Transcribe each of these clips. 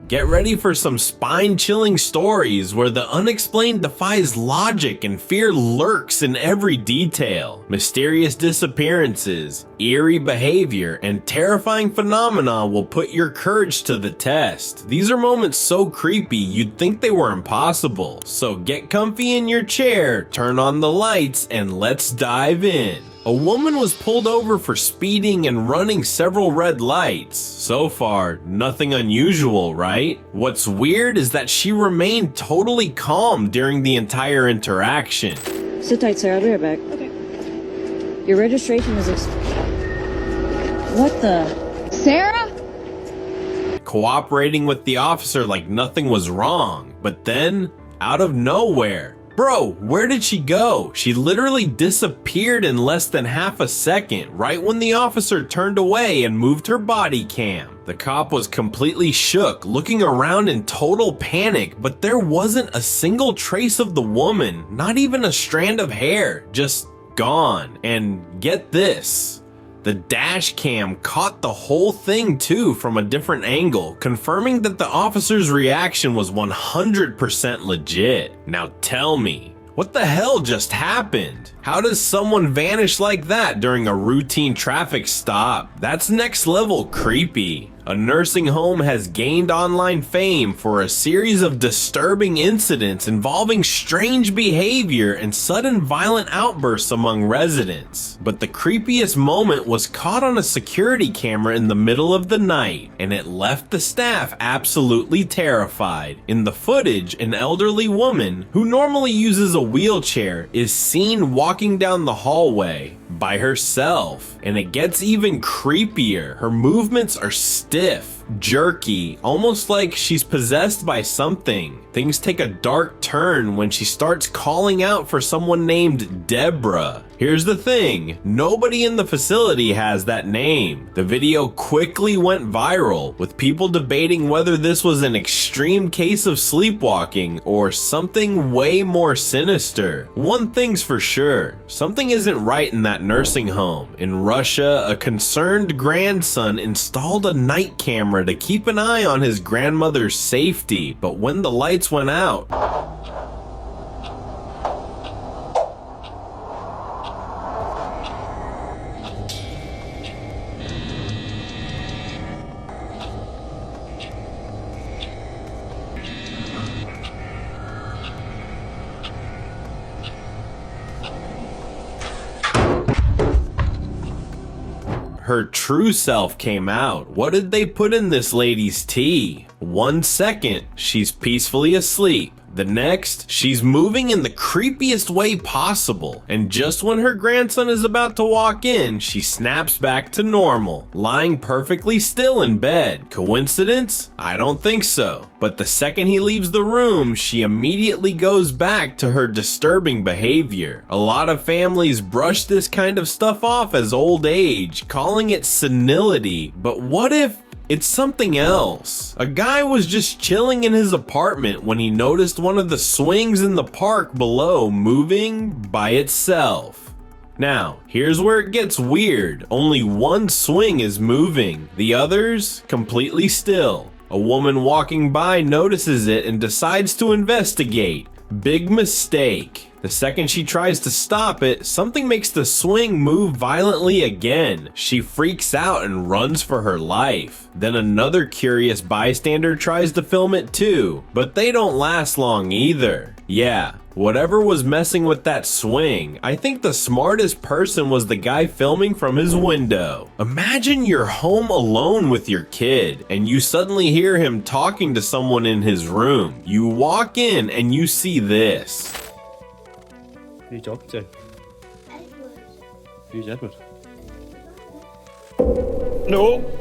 Get ready for some spine-chilling stories where the unexplained defies logic and fear lurks in every detail. Mysterious disappearances, eerie behavior, and terrifying phenomena will put your courage to the test. These are moments so creepy you'd think they were impossible. So get comfy in your chair, turn on the lights, and let's dive in. A woman was pulled over for speeding and running several red lights. So far, nothing unusual, right? What's weird is that she remained totally calm during the entire interaction. Sit tight, Sarah. I'll be right back. Okay. Your registration is What the? Sarah? Cooperating with the officer like nothing was wrong. But then, out of nowhere, bro, where did she go? She literally disappeared in less than half a second, right when the officer turned away and moved her body cam. The cop was completely shook, looking around in total panic, but there wasn't a single trace of the woman, not even a strand of hair, just gone. And get this, the dash cam caught the whole thing too from a different angle, confirming that the officer's reaction was 100% legit. Now tell me, what the hell just happened? How does someone vanish like that during a routine traffic stop? That's next level creepy. A nursing home has gained online fame for a series of disturbing incidents involving strange behavior and sudden violent outbursts among residents. But the creepiest moment was caught on a security camera in the middle of the night, and it left the staff absolutely terrified. In the footage, an elderly woman, who normally uses a wheelchair, is seen walking down the hallway by herself, and it gets even creepier. Her movements are stiff, jerky, almost like she's possessed by something. Things take a dark turn when she starts calling out for someone named Deborah. Here's the thing, nobody in the facility has that name. The video quickly went viral, with people debating whether this was an extreme case of sleepwalking or something way more sinister. One thing's for sure, something isn't right in that nursing home. In Russia, a concerned grandson installed a night camera to keep an eye on his grandmother's safety, but when the lights went out, her true self came out. What did they put in this lady's tea? 1 second, she's peacefully asleep. The next, she's moving in the creepiest way possible. And just when her grandson is about to walk in, she snaps back to normal, lying perfectly still in bed. Coincidence? I don't think so. But the second he leaves the room, she immediately goes back to her disturbing behavior. A lot of families brush this kind of stuff off as old age, calling it senility. But what if it's something else? A guy was just chilling in his apartment when he noticed one of the swings in the park below moving by itself. Now, here's where it gets weird. Only one swing is moving, the others completely still. A woman walking by notices it and decides to investigate. Big mistake. The second she tries to stop it, something makes the swing move violently again. She freaks out and runs for her life. Then another curious bystander tries to film it too, but they don't last long either. Yeah, whatever was messing with that swing, I think the smartest person was the guy filming from his window. Imagine you're home alone with your kid, and you suddenly hear him talking to someone in his room. You walk in and you see this. Who are you talking to? Edward. Who's Edward? Nope.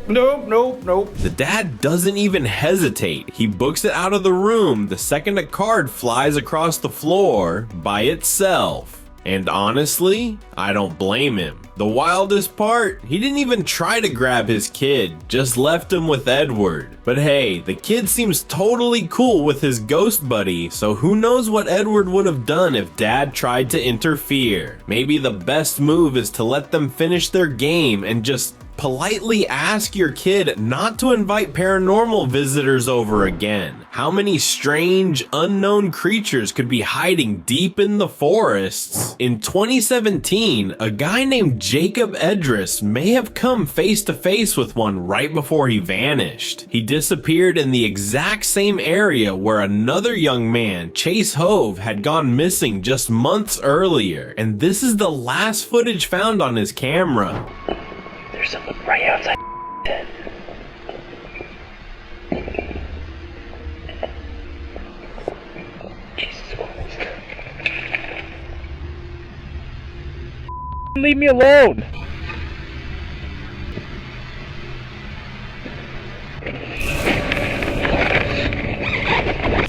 The dad doesn't even hesitate. He books it out of the room the second a card flies across the floor by itself. And honestly, I don't blame him. The wildest part, he didn't even try to grab his kid, just left him with Edward. But hey, the kid seems totally cool with his ghost buddy, so who knows what Edward would have done if dad tried to interfere. Maybe the best move is to let them finish their game and just Politely ask your kid not to invite paranormal visitors over again. How many strange, unknown creatures could be hiding deep in the forests? In 2017, a guy named Jacob Edris may have come face to face with one right before he vanished. He disappeared in the exact same area where another young man, Chase Hove, had gone missing just months earlier, and this is the last footage found on his camera. There's someone right outside. Jesus Christ. Leave me alone.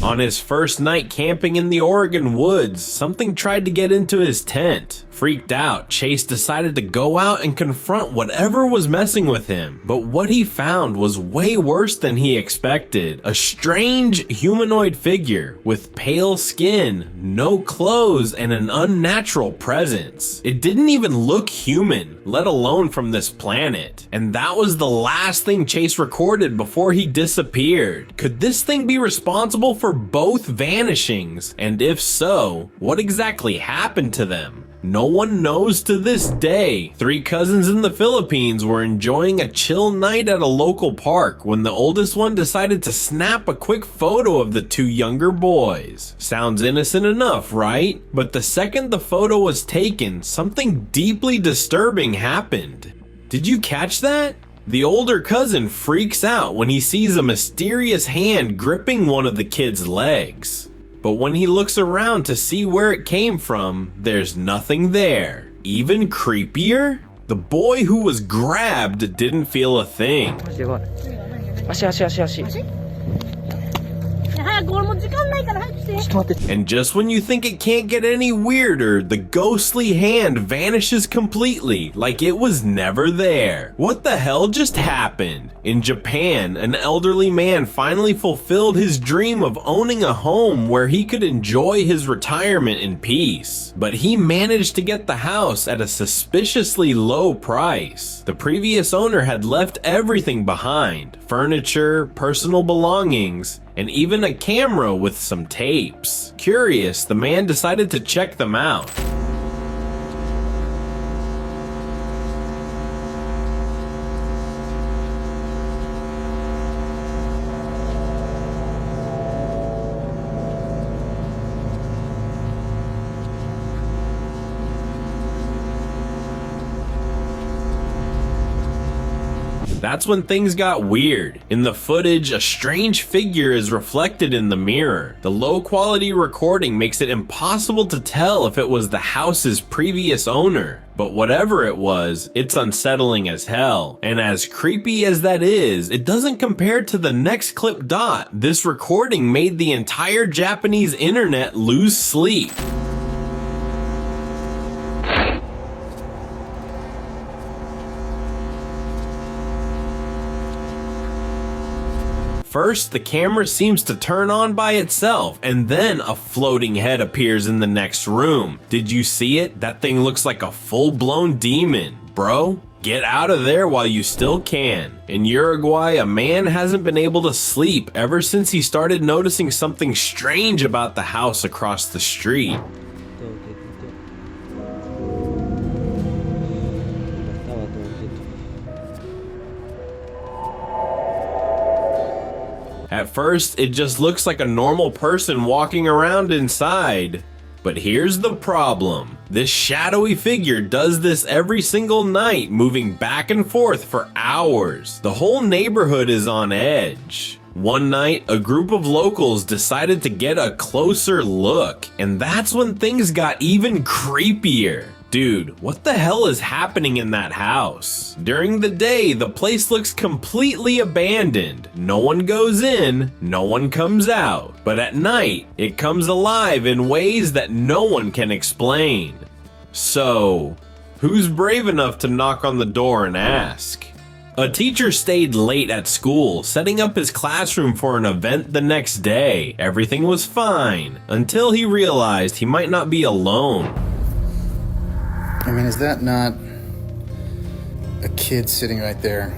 On his first night camping in the Oregon woods, something tried to get into his tent. Freaked out, Chase decided to go out and confront whatever was messing with him. But what he found was way worse than he expected. A strange humanoid figure with pale skin, no clothes, and an unnatural presence. It didn't even look human, let alone from this planet. And that was the last thing Chase recorded before he disappeared. Could this thing be responsible for both vanishings? And if so, what exactly happened to them? No one knows to this day. Three cousins in the Philippines were enjoying a chill night at a local park when the oldest one decided to snap a quick photo of the two younger boys. Sounds innocent enough, right? But the second the photo was taken, something deeply disturbing happened. Did you catch that? The older cousin freaks out when he sees a mysterious hand gripping one of the kids' legs. But when he looks around to see where it came from, there's nothing there. Even creepier? The boy who was grabbed didn't feel a thing. And just when you think it can't get any weirder, the ghostly hand vanishes completely, like it was never there. What the hell just happened? In Japan, an elderly man finally fulfilled his dream of owning a home where he could enjoy his retirement in peace. But he managed to get the house at a suspiciously low price. The previous owner had left everything behind: furniture, personal belongings, and even a camera with some tapes. Curious, the man decided to check them out. That's when things got weird. In the footage, a strange figure is reflected in the mirror. The low quality recording makes it impossible to tell if it was the house's previous owner. But whatever it was, it's unsettling as hell. And as creepy as that is, it doesn't compare to the next clip. This recording made the entire Japanese internet lose sleep. First, the camera seems to turn on by itself, and then a floating head appears in the next room. Did you see it? That thing looks like a full-blown demon. Bro, get out of there while you still can. In Uruguay, a man hasn't been able to sleep ever since he started noticing something strange about the house across the street. At first, it just looks like a normal person walking around inside. But here's the problem. This shadowy figure does this every single night, moving back and forth for hours. The whole neighborhood is on edge. One night, a group of locals decided to get a closer look, and that's when things got even creepier. Dude, what the hell is happening in that house? During the day, the place looks completely abandoned. No one goes in, no one comes out. But at night, it comes alive in ways that no one can explain. So, who's brave enough to knock on the door and ask? A teacher stayed late at school, setting up his classroom for an event the next day. Everything was fine, until he realized he might not be alone. I mean, is that not a kid sitting right there.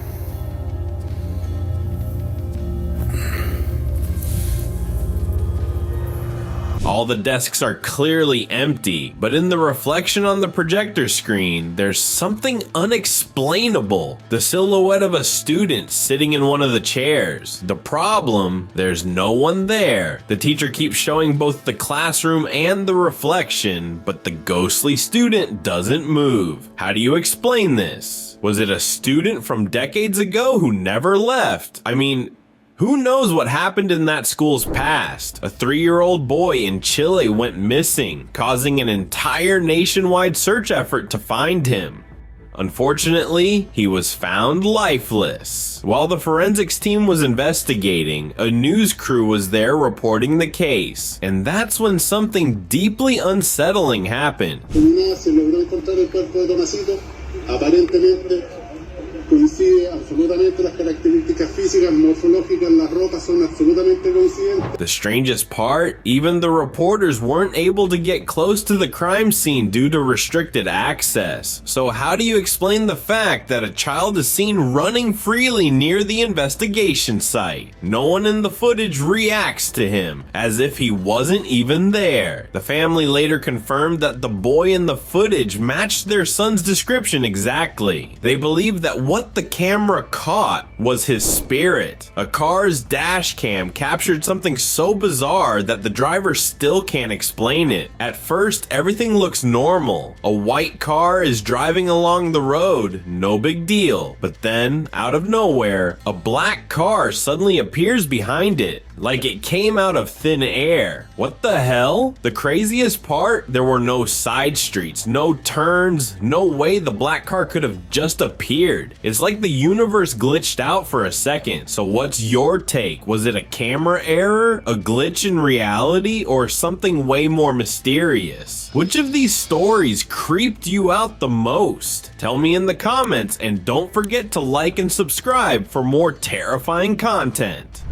All the desks are clearly empty, but in the reflection on the projector screen, there's something unexplainable. The silhouette of a student sitting in one of the chairs. The problem, there's no one there. The teacher keeps showing both the classroom and the reflection, but the ghostly student doesn't move. How do you explain this? Was it a student from decades ago who never left? I mean, who knows what happened in that school's past? A 3-year-old boy in Chile went missing, causing an entire nationwide search effort to find him. Unfortunately, he was found lifeless. While the forensics team was investigating, a news crew was there reporting the case. And that's when something deeply unsettling happened. Se logró encontrar el cuerpo de Tomasito. Aparentemente coincide absolutamente, las características físicas, morfológicas, las ropas son absolutamente coincidentes. The strangest part, even the reporters weren't able to get close to the crime scene due to restricted access. So how do you explain the fact that a child is seen running freely near the investigation site? No one in the footage reacts to him, as if he wasn't even there. The family later confirmed that the boy in the footage matched their son's description exactly. They believe that what the camera caught was his spirit. A car's dash cam captured something so bizarre that the driver still can't explain it. At first, everything looks normal. A white car is driving along the road, no big deal. But then, out of nowhere, a black car suddenly appears behind it, like it came out of thin air. What the hell? The craziest part, there were no side streets, no turns, no way the black car could have just appeared. It's like the universe glitched out for a second. So what's your take? Was it a camera error, a glitch in reality, or something way more mysterious? Which of these stories creeped you out the most? Tell me in the comments, and don't forget to like and subscribe for more terrifying content.